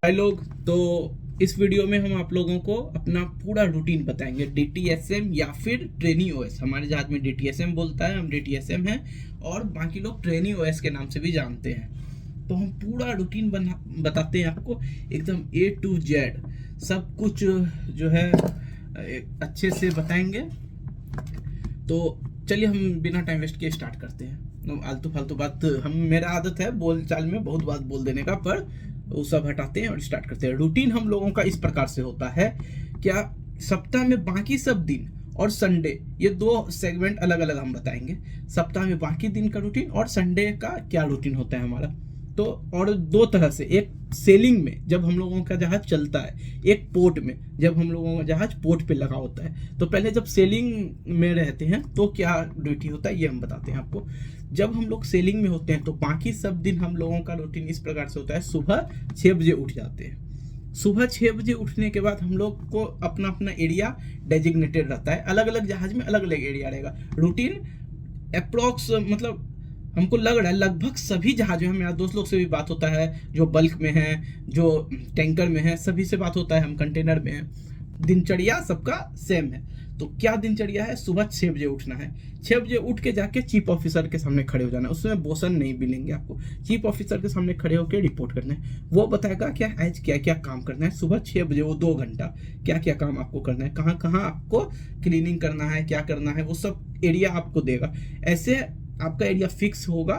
हाय लोग। तो इस वीडियो में हम आप लोगों को अपना पूरा रूटीन बताएंगे डीटीएसएम या फिर ट्रेनी ओएस। हमारे जहाज में डीटीएसएम बोलता है, हम डीटीएसएम हैं और बाकी लोग ट्रेनी ओएस के नाम से भी जानते हैं। तो हम पूरा रूटीन बताते हैं आपको एकदम ए टू जेड सब कुछ जो है अच्छे से बताएंगे। तो चलिए हम बिना टाइम वेस्ट किए स्टार्ट करते हैं। आलतू फालतू बात मेरा आदत है बोल चाल में बहुत बात बोल देने का, पर वो सब हटाते हैं और स्टार्ट करते हैं। रूटीन हम लोगों का इस प्रकार से होता है क्या, सप्ताह में बाकी सब दिन और संडे, ये दो सेगमेंट अलग अलग हम बताएंगे। सप्ताह में बाकी दिन का रूटीन और संडे का क्या रूटीन होता है हमारा। तो और दो तरह से, एक सेलिंग में जब हम लोगों का जहाज चलता है, एक पोर्ट में जब हम लोगों का जहाज पोर्ट पे लगा होता है। तो पहले जब सेलिंग में रहते हैं तो क्या ड्यूटी होता है ये हम बताते हैं आपको। जब हम लोग सेलिंग में होते हैं तो बाकी सब दिन हम लोगों का रूटीन इस प्रकार से होता है। सुबह 6 बजे उठ जाते हैं। सुबह 6 बजे उठने के बाद हम लोग को अपना अपना एरिया डेजिग्नेटेड रहता है। अलग अलग जहाज में अलग अलग एरिया रहेगा। रूटीन अप्रोक्स मतलब हमको लग रहा है लगभग सभी जहाजों में, मेरा दोस्त लोग से भी बात होता है जो बल्क में है, जो टैंकर में है, सभी से बात होता है, हम कंटेनर में हैं। दिनचर्या सबका सेम है। तो क्या दिनचर्या है, सुबह 6 बजे उठना है। 6 बजे उठ के जाके चीफ ऑफिसर के सामने खड़े हो जाना है। उसमें बोसन नहीं मिलेंगे आपको, चीफ ऑफिसर के सामने खड़े होकर रिपोर्ट करना है। वो बताएगा क्या आज क्या क्या काम करना है। सुबह 6 बजे वो 2 घंटा क्या क्या काम आपको करना है, कहाँ कहाँ आपको क्लीनिंग करना है, क्या करना है, वो सब एरिया आपको देगा। ऐसे आपका एरिया फिक्स होगा,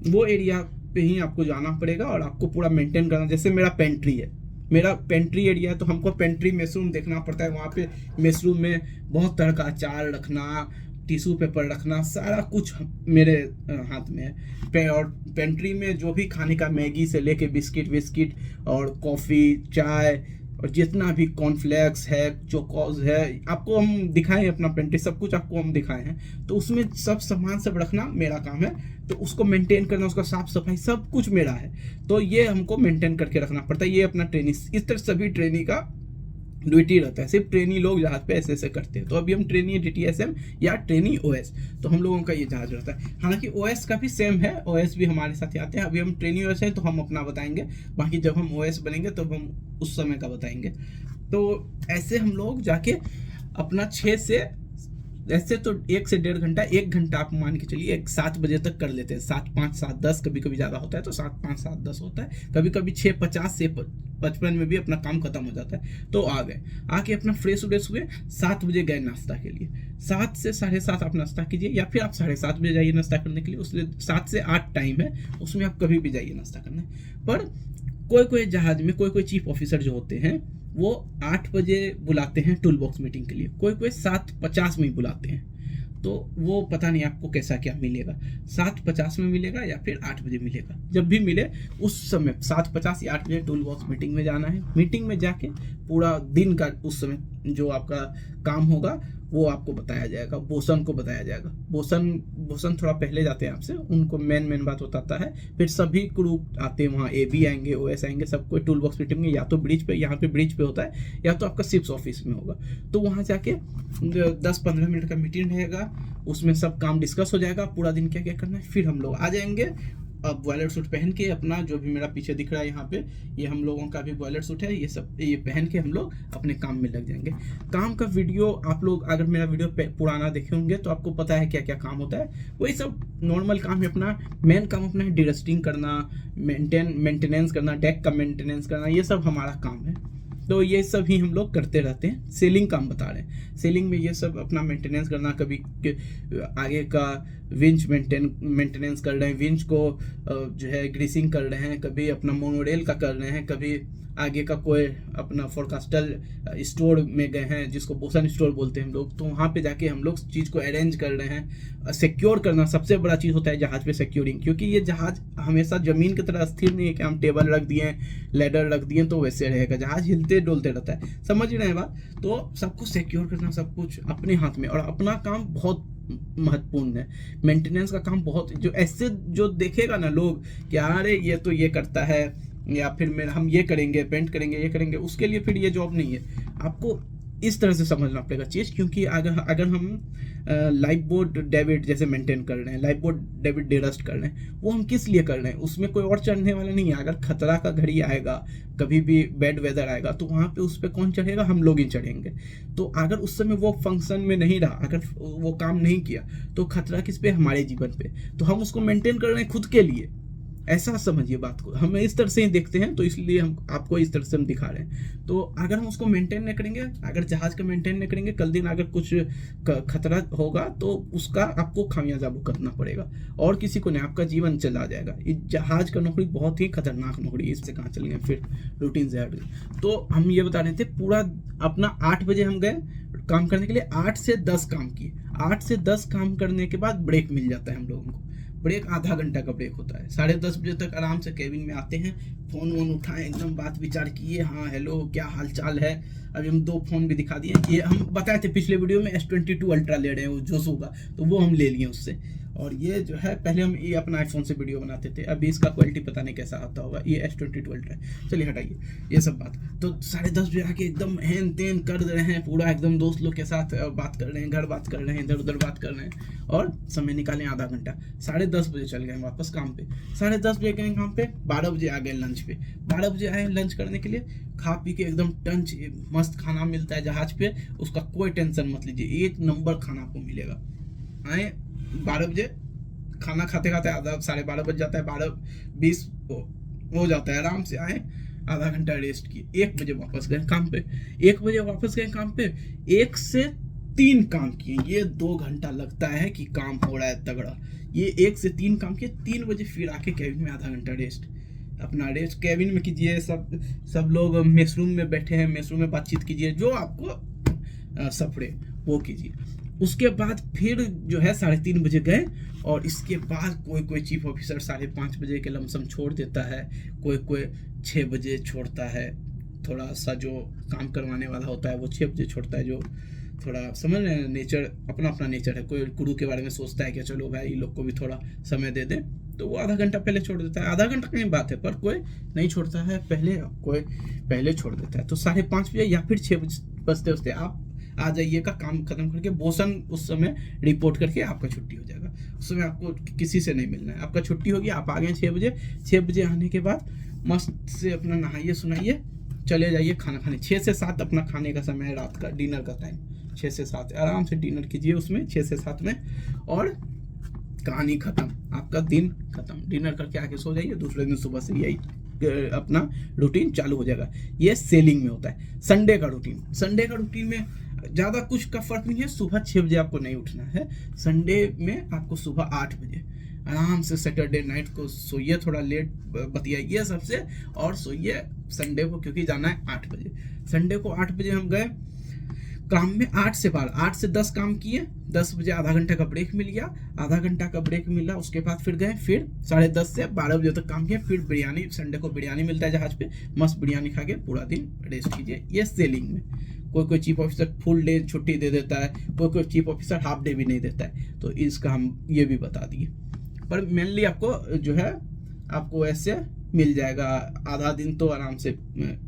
वो एरिया पे ही आपको जाना पड़ेगा और आपको पूरा मेंटेन करना। जैसे मेरा पेंट्री है, मेरा पेंट्री एरिया है, तो हमको पेंट्री मेसरूम देखना पड़ता है। वहाँ पे मेसरूम में बहुत तरह का अचार रखना, टिश्यू पेपर रखना, सारा कुछ मेरे हाथ में है। और पेंट्री में जो भी खाने का, मैगी से लेके बिस्किट विस्किट और कॉफ़ी चाय और जितना भी कॉर्नफ्लेक्स है, चोकोज है, आपको हम दिखाएं अपना पेंट्री, सब कुछ आपको हम दिखाए हैं। तो उसमें सब सामान सब रखना मेरा काम है। तो उसको मेंटेन करना, उसका साफ सफाई सब कुछ मेरा है। तो ये हमको मेंटेन करके रखना पड़ता है। ये अपना ट्रेनी, इस तरह सभी ट्रेनी का ड्यूटी रहता है। सिर्फ ट्रेनी लोग जहाज पे ऐसे ऐसे करते हैं। तो अभी हम ट्रेनी डीटीएसएम या ट्रेनी ओएस, तो हम लोगों का ये जहाज रहता है। हालांकि ओएस का भी सेम है, ओएस भी हमारे साथ आते हैं। अभी हम ट्रेनी ओएस है तो हम अपना बताएंगे, बाकी जब हम ओएस बनेंगे तो हम उस समय का बताएंगे। तो ऐसे हम लोग जाके अपना 6 से, ऐसे तो 1 से 1.5 घंटा, 1 घंटा आप मान के चलिए 7 बजे तक कर लेते हैं। 7, 5, 7, 10, कभी कभी ज़्यादा होता है तो 7, 5, 7, 10 होता है। कभी कभी 6:50 से 55 में भी अपना काम खत्म हो जाता है। तो आ गए, आके अपना फ्रेश व्रेश हुए, 7 बजे गए नाश्ता के लिए। 7 से 7:30 आप नाश्ता कीजिए, या फिर आप 7:30 बजे जाइए नाश्ता करने के लिए। उसमें 7 से 8 टाइम है, उसमें आप कभी भी जाइए नाश्ता करने। पर कोई कोई जहाज में कोई कोई चीफ ऑफिसर जो होते हैं वो 8 बजे बुलाते हैं टूल बॉक्स मीटिंग के लिए, कोई कोई 7:50 में ही बुलाते हैं। तो वो पता नहीं आपको कैसा क्या मिलेगा, 7:50 में मिलेगा या फिर 8 बजे मिलेगा। जब भी मिले उस समय 7:50 या 8 बजे टूल बॉक्स मीटिंग में जाना है। मीटिंग में जाके पूरा दिन का उस समय जो आपका काम होगा वो आपको बताया जाएगा, बोसन को बताया जाएगा। बोसन थोड़ा पहले जाते हैं आपसे, उनको मेन बात बताता है। फिर सभी क्रू आते हैं वहाँ, एबी आएंगे, ओएस आएंगे, सब कोई टूल बॉक्स मीटिंग में, या तो ब्रिज पे, यहाँ पे ब्रिज पे होता है, या तो आपका शिप्स ऑफिस में होगा। तो वहाँ जाके 10-15 मिनट का मीटिंग रहेगा, उसमें सब काम डिस्कस हो जाएगा, पूरा दिन क्या क्या करना है। फिर हम लोग आ जाएंगे। अब बॉयलर सूट पहन के, अपना जो भी मेरा पीछे दिख रहा है यहाँ पे, ये हम लोगों का भी बॉयलर सूट है, ये सब ये पहन के हम लोग अपने काम में लग जाएंगे। काम का वीडियो आप लोग अगर मेरा वीडियो पुराना देखे होंगे तो आपको पता है क्या क्या काम होता है। वही सब नॉर्मल काम है। अपना मेन काम अपना है डिरस्टिंग करना, मेंटेनेंस करना, डेक का मेंटेनेंस करना, ये सब हमारा काम है। तो ये सब ही हम लोग करते रहते हैं। सेलिंग काम बता रहे हैं, सेलिंग में ये सब अपना मेंटेनेंस करना, कभी आगे का विंच मेंटेनेंस कर रहे हैं, विंच को जो है ग्रीसिंग कर रहे हैं, कभी अपना मोनोरेल का कर रहे हैं, कभी आगे का कोई अपना फोरकास्टल स्टोर में गए हैं जिसको बोसन स्टोर बोलते हैं हम लोग। तो वहाँ पे जाके हम लोग चीज़ को अरेंज कर रहे हैं। सिक्योर करना सबसे बड़ा चीज़ होता है जहाज़ पे, सिक्योरिंग। क्योंकि ये जहाज़ हमेशा ज़मीन की तरह स्थिर नहीं है कि हम टेबल रख दिए, लेडर रख दिए तो वैसे रहेगा। जहाज़ हिलते डोलते रहता है, समझ रहे हैं बात। तो सब कुछ सिक्योर करना, सब कुछ अपने हाथ में, और अपना काम बहुत महत्वपूर्ण है। मेंटेनेंस का काम बहुत, जो ऐसे जो देखेगा ना लोग कि अरे ये तो ये करता है, या फिर हम ये करेंगे, पेंट करेंगे, ये करेंगे, उसके लिए फिर ये जॉब नहीं है। आपको इस तरह से समझना पड़ेगा चीज़, क्योंकि अगर हम लाइफ बोट डेबिट जैसे मेंटेन कर रहे हैं, लाइफ बोट डेबिट डेरस्ट कर रहे हैं, वो हम किस लिए कर रहे हैं, उसमें कोई और चढ़ने वाला नहीं है। अगर खतरा का घड़ी आएगा, कभी भी बैड वेदर आएगा, तो वहाँ पे उस पर कौन चढ़ेगा, हम लोग ही चढ़ेंगे। तो अगर उस समय वो फंक्शन में नहीं रहा, अगर वो काम नहीं किया, तो खतरा किस पे, हमारे जीवन पे। तो हम उसको मेंटेन कर रहे हैं खुद के लिए, ऐसा समझिए बात को। हम इस तरह से ही देखते हैं, तो इसलिए हम आपको इस तरह से हम दिखा रहे हैं। तो अगर हम उसको मेंटेन नहीं करेंगे, अगर जहाज का मेंटेन नहीं करेंगे, कल दिन अगर कुछ खतरा होगा तो उसका आपको खामियाजा भुगतना पड़ेगा, और किसी को नहीं, आपका जीवन चला जाएगा। इस जहाज का नौकरी बहुत ही खतरनाक नौकरी है, इससे कहाँ चल गए फिर रूटीन से हट गए। तो हम ये बता रहे थे, पूरा अपना 8 बजे हम गए काम करने के लिए, 8 से 10 काम किए। 8 से 10 काम करने के बाद ब्रेक मिल जाता है हम लोगों को। ब्रेक आधा घंटा का ब्रेक होता है। 10:30 बजे तक आराम से केबिन में आते हैं, फ़ोन वोन उठाएं, एकदम बात विचार किए, हाँ हेलो क्या हाल चाल है। अभी हम 2 फ़ोन भी दिखा दिए। ये हम बताए थे पिछले वीडियो में, S22 अल्ट्रा ले रहे हैं वो जोसो का, तो वो हम ले लिए उससे। और ये जो है, पहले हम ये अपना आईफोन से वीडियो बनाते थे, अभी इसका क्वालिटी पता नहीं कैसा आता होगा। ये S22 अल्ट्रा है। चलिए हटाइए ये सब बात। तो 10:30 बजे आके एकदम हेन तेन कर रहे हैं पूरा, एकदम दोस्त लोग के साथ बात कर रहे हैं, घर बात कर रहे हैं, इधर उधर बात कर रहे हैं, और समय निकालें आधा घंटा। 10:30 बजे चल गए वापस काम पे। 10:30 बजे गए काम पे, 12 बजे आ गए लंच पे। 12 बजे आए लंच करने के लिए, खा पी के एकदम टंच, मस्त खाना मिलता है जहाज पे, उसका कोई टेंशन मत लीजिए, 1 नंबर खाना आपको मिलेगा। आए 12 बजे, खाना खाते खाते आधा 12:30 बज जाता है, 12:20 हो जाता है। आराम से आए, आधा घंटा रेस्ट किए, 1 बजे वापस गए काम पे। 1 बजे वापस गए काम पे, 1 से 3 काम किए। ये 2 घंटा लगता है कि काम हो रहा है तगड़ा। ये 1 से 3 काम किए। 3 बजे फिर आके कैबिन में आधा घंटा रेस्ट, अपना रेस्ट कैबिन में कीजिए। सब लोग मेस रूम में बैठे हैं, मेस रूम में बातचीत कीजिए, जो आपको सफरे वो कीजिए। उसके बाद फिर जो है 3:30 बजे गए, और इसके बाद कोई चीफ ऑफिसर 5:30 बजे के लमसम छोड़ देता है, कोई 6 बजे छोड़ता है। थोड़ा सा जो काम करवाने वाला होता है वो 6 बजे छोड़ता है, जो थोड़ा समझ रहे हैं, नेचर अपना अपना नेचर है। कोई गुरु के बारे में सोचता है कि चलो भाई इन लोग को भी थोड़ा समय दे दे, तो वो आधा घंटा पहले छोड़ देता है। आधा घंटा की बात है, पर कोई नहीं छोड़ता है पहले, कोई पहले छोड़ देता है। तो 5:30 बजे या फिर 6 बजते आप आ जाइएगा काम खत्म करके। बोसन उस समय रिपोर्ट करके आपका छुट्टी हो जाएगा। उस समय आपको किसी से नहीं मिलना है, आपका छुट्टी होगी। आप आ गए 6 बजे। 6 बजे आने के बाद मस्त से अपना नहाइए सुनाइए, चले जाइए खाना खाने। 6 से 7 अपना खाने का समय है, रात का डिनर का टाइम। 6 से 7 आराम से डिनर कीजिए उसमें, 6 से 7 में, और कहानी खत्म, आपका दिन खत्म। डिनर करके आके सो जाइए, दूसरे दिन सुबह से यही अपना रूटीन चालू हो जाएगा। ये सेलिंग में होता है। संडे का रूटीन में ज़्यादा कुछ का फर्क नहीं है। सुबह 6 बजे आपको नहीं उठना है। संडे में आपको सुबह 8 बजे आराम से, सैटरडे नाइट को सोइए, थोड़ा लेट बतियाइए सबसे, और सोइए संडे को, क्योंकि जाना है 8 बजे। संडे को 8 बजे हम गए काम में। 8 से 12, 8 से 10 काम किए। 10 बजे आधा घंटा का ब्रेक मिल गया। आधा घंटा का ब्रेक मिला, उसके बाद फिर गए, फिर 10:30 से 12 बजे तक काम किया। फिर बिरयानी, संडे को बिरयानी मिलता है जहाज पे, मस्त बिरयानी खा के पूरा दिन रेस्ट कीजिए। ये सेलिंग में। कोई चीफ ऑफिसर फुल डे छुट्टी दे देता है, कोई चीफ ऑफिसर हाफ डे भी नहीं देता है, तो इसका हम ये भी बता दिए। पर मेनली आपको जो है, आपको ऐसे मिल जाएगा आधा दिन, तो आराम से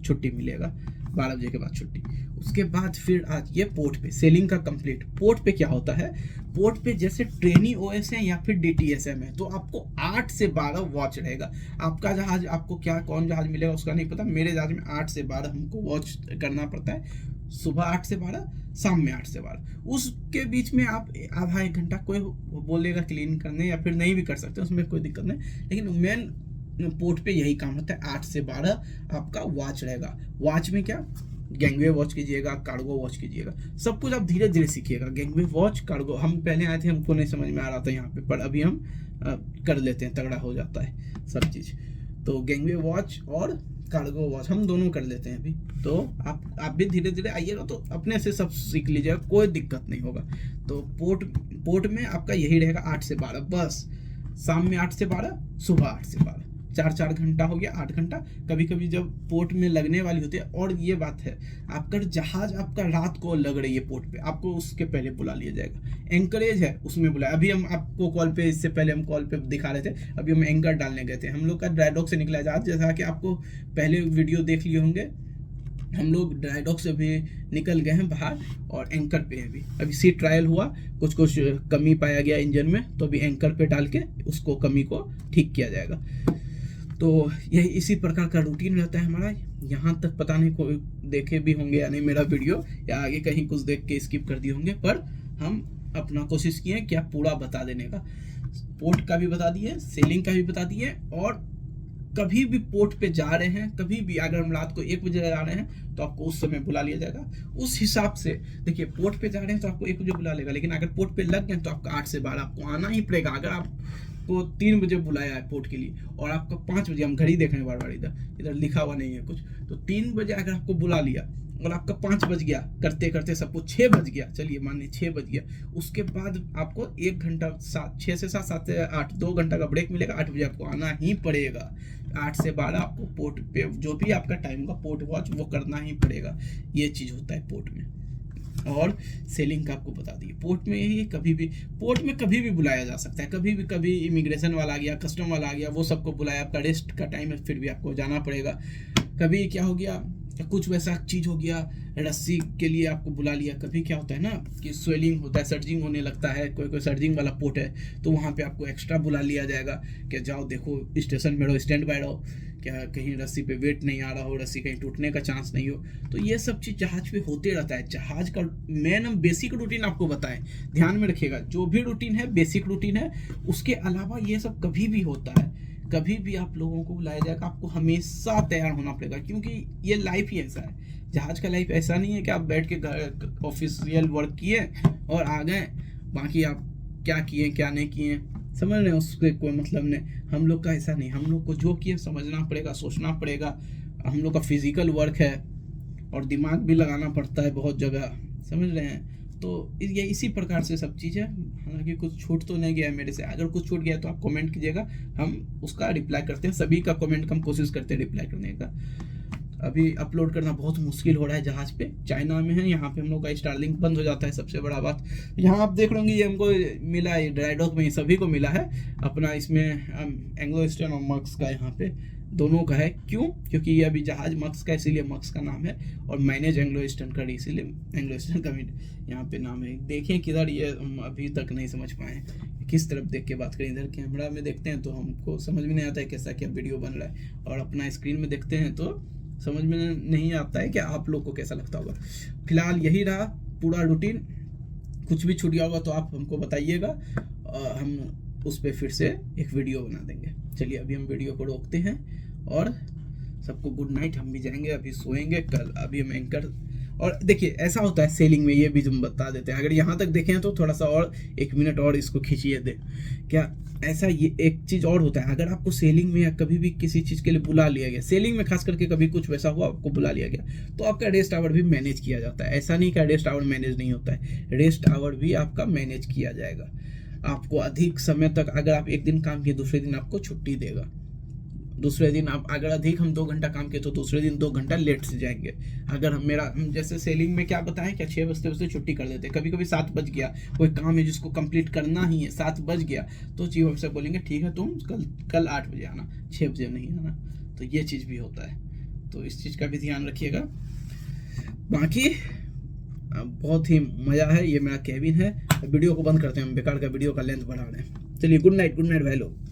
छुट्टी मिलेगा, 12 बजे के बाद छुट्टी। उसके बाद फिर आज ये पोर्ट पे सेलिंग का कंप्लीट। पोर्ट पे क्या होता है, पोर्ट पे जैसे ट्रेनी ओएस है या फिर DTSM है, तो आपको 8 से 12 वॉच रहेगा। आपका जहाज, आपको क्या कौन जहाज मिलेगा उसका नहीं पता। मेरे जहाज में 8 से 12 हमको वॉच करना पड़ता है। सुबह 8 से 12, शाम में 8 से 12। उसके बीच में आप आधा 1 घंटा कोई बोलेगा क्लीन करने, या फिर नहीं भी कर सकते, उसमें कोई दिक्कत नहीं। लेकिन मेन पोर्ट पे यही काम होता है। 8 से 12 आपका वॉच रहेगा। वॉच में क्या, गैंगवे वॉच कीजिएगा, कार्गो वॉच कीजिएगा, सब कुछ आप धीरे धीरे सीखिएगा। गैंगवे वॉच, कार्गो, हम पहले आए थे, हमको नहीं समझ में आ रहा था यहाँ पे, पर अभी हम कर लेते हैं, तगड़ा हो जाता है सब चीज़। तो गैंगवे वॉच और कार्गो वॉच हम दोनों कर लेते हैं अभी। तो आप भी धीरे धीरे आइएगा, तो अपने से सब सीख लीजिएगा, कोई दिक्कत नहीं होगा। तो पोर्ट में आपका यही रहेगा 8 से 12 बस। शाम में 8 से 12, सुबह 8 से 12, 4 घंटा हो गया, 8 घंटा। कभी कभी जब पोर्ट में लगने वाली होती है, और ये बात है, आपका जहाज आपका रात को लग रही है पोर्ट पे, आपको उसके पहले बुला लिया जाएगा। एंकरेज है उसमें बुलाया। अभी हम आपको कॉल पे, इससे पहले हम कॉल पे दिखा रहे थे, अभी हम एंकर डालने गए थे। हम लोग का ड्राई डॉक से निकला जहाज, जैसा कि आपको पहले वीडियो देख लिए होंगे, हम लोग ड्राई डॉक से भी निकल गए हैं बाहर और एंकर पे हैं अभी सी ट्रायल हुआ, कुछ कुछ कमी पाया गया इंजन में, तो अभी एंकर पे डाल के उसको कमी को ठीक किया जाएगा। तो यही इसी प्रकार का रूटीन रहता है हमारा। यहाँ तक पता नहीं कोई देखे भी होंगे या नहीं मेरा वीडियो, या आगे कहीं कुछ देख के स्किप कर दिए होंगे, पर हम अपना कोशिश किए कि आप पूरा बता देने का। पोर्ट का भी बता दिए, सेलिंग का भी बता दिए, और कभी भी पोर्ट पे जा रहे हैं, कभी भी अगर हम रात को 1 बजे जा रहे हैं तो आपको उस समय बुला लिया जाएगा। उस हिसाब से देखिए, पोर्ट पे जा रहे हैं तो आपको 1 बजे बुला लेगा, लेकिन अगर पोर्ट पे लग गए तो आपका 8 से 12 आपको आना ही पड़ेगा। अगर आपको 3 बजे बुलाया है पोर्ट के लिए और आपका 5 बजे, हम घड़ी देख रहे हैं बार बार, इधर लिखा हुआ नहीं है कुछ, तो 3 बजे अगर आपको बुला लिया और आपका 5 बज गया, करते करते सबको 6 बज गया, चलिए मान लीजिए 6 बज गया, उसके बाद आपको 1 घंटा 6 से 7, 7 से 8, 2 घंटा का ब्रेक मिलेगा। 8 बजे आपको आना ही पड़ेगा। 8 से 12 आपको पोर्ट पे जो भी आपका टाइम का पोर्ट वॉच वो करना ही पड़ेगा। ये चीज़ होता है पोर्ट में। और सेलिंग का आपको बता दिए, पोर्ट में ही पोर्ट में कभी भी बुलाया जा सकता है, कभी इमिग्रेशन वाला आ गया, कस्टम वाला आ गया, वो सबको बुलाया, आपका रेस्ट का टाइम है, फिर भी आपको जाना पड़ेगा। कभी क्या हो गया, कुछ वैसा चीज हो गया, रस्सी के लिए आपको बुला लिया। कभी क्या होता है ना कि स्वेलिंग होता है, सर्जिंग होने लगता है, कोई सर्जिंग वाला पोर्ट है, तो वहाँ पे आपको एक्स्ट्रा बुला लिया जाएगा कि जाओ देखो, स्टेशन में रहो, स्टैंड बाय रहो, क्या कहीं रस्सी पे वेट नहीं आ रहा हो, रस्सी कहीं टूटने का चांस नहीं हो। तो ये सब चीज़ जहाज पे होते रहता है। जहाज का मेन हम बेसिक रूटीन आपको बताएं, ध्यान में रखिएगा, जो भी रूटीन है बेसिक रूटीन है, उसके अलावा ये सब कभी भी होता है। कभी भी आप लोगों को बुलाया जाएगा, आपको हमेशा तैयार होना पड़ेगा, क्योंकि ये लाइफ ही ऐसा है। जहाज का लाइफ ऐसा नहीं है कि आप बैठ के घर ऑफिशियल वर्क किए और आ गए, बाकी आप क्या किए क्या नहीं किए समझ रहे हैं, उसके कोई मतलब नहीं। हम लोग का ऐसा नहीं, हम लोग को जो किए समझना पड़ेगा, सोचना पड़ेगा। हम लोग का फिजिकल वर्क है और दिमाग भी लगाना पड़ता है बहुत जगह, समझ रहे हैं। तो ये इसी प्रकार से सब चीज़ है। हालांकि कुछ छूट तो नहीं गया है मेरे से, अगर कुछ छूट गया तो आप कमेंट कीजिएगा, हम उसका रिप्लाई करते हैं। सभी का कमेंट हम कोशिश करते हैं रिप्लाई करने का। अभी अपलोड करना बहुत मुश्किल हो रहा है जहाज पे, चाइना में है, यहाँ पे हम लोग का स्टारलिंक बंद हो जाता है, सबसे बड़ा बात। यहाँ आप देख लेंगे, ये हमको मिला है ड्राई डॉक में, सभी को मिला है अपना, इसमें एंग्लो ईस्टर्न और मक्स का यहाँ पे दोनों का है। क्यों? क्योंकि ये अभी जहाज मक्स का, इसीलिए मक्स का नाम है, और मैनेज एंग्लो ईस्टर्न का, इसीलिए एंग्लो ईस्टर्न का भी यहाँ पे नाम है। देखें किधर, ये हम अभी तक नहीं समझ पाए किस तरफ देख के बात करें। इधर कैमरा में देखते हैं तो हमको समझ में नहीं आता है कैसा क्या वीडियो बन रहा है, और अपना स्क्रीन में देखते हैं तो समझ में नहीं आता है कि आप लोग को कैसा लगता होगा। फिलहाल यही रहा पूरा रूटीन। कुछ भी छूट गया होगा तो आप हमको बताइएगा, हम उस पर फिर से एक वीडियो बना देंगे। चलिए अभी हम वीडियो को रोकते हैं और सबको गुड नाइट। हम भी जाएंगे, अभी सोएंगे कल। अभी हम एंकर, और देखिए ऐसा होता है सेलिंग में, ये भी हम बता देते हैं। अगर यहाँ तक देखें तो थोड़ा सा और 1 मिनट और इसको खींचिए दे। क्या ऐसा, ये एक चीज़ और होता है, अगर आपको सेलिंग में या कभी भी किसी चीज़ के लिए बुला लिया गया, सेलिंग में खास करके कभी कुछ वैसा हुआ आपको बुला लिया गया, तो आपका रेस्ट आवर भी मैनेज किया जाता है। ऐसा नहीं कि रेस्ट आवर मैनेज नहीं होता है, रेस्ट आवर भी आपका मैनेज किया जाएगा। आपको अधिक समय तक, अगर आप 1 दिन काम किए, दूसरे दिन आपको छुट्टी देगा। दूसरे दिन आप अगर अधिक हम 2 घंटा काम किए तो दूसरे दिन 2 घंटा लेट से जाएंगे। अगर हम जैसे सेलिंग में क्या बताएं, क्या 6 बजते छुट्टी कर देते हैं, कभी कभी 7 बज गया, कोई काम है जिसको कंप्लीट करना ही है, 7 बज गया, तो चीफ ऑफिसर बोलेंगे ठीक है तुम कल 8 बजे आना, 6 बजे नहीं आना। तो ये चीज़ भी होता है, तो इस चीज़ का भी ध्यान रखिएगा। बाकी बहुत ही मज़ा है। ये मेरा केबिन है। वीडियो को बंद करते हैं, हम बेकार का वीडियो का लेंथ बढ़ा रहे हैं। चलिए गुड नाइट भाई लोग।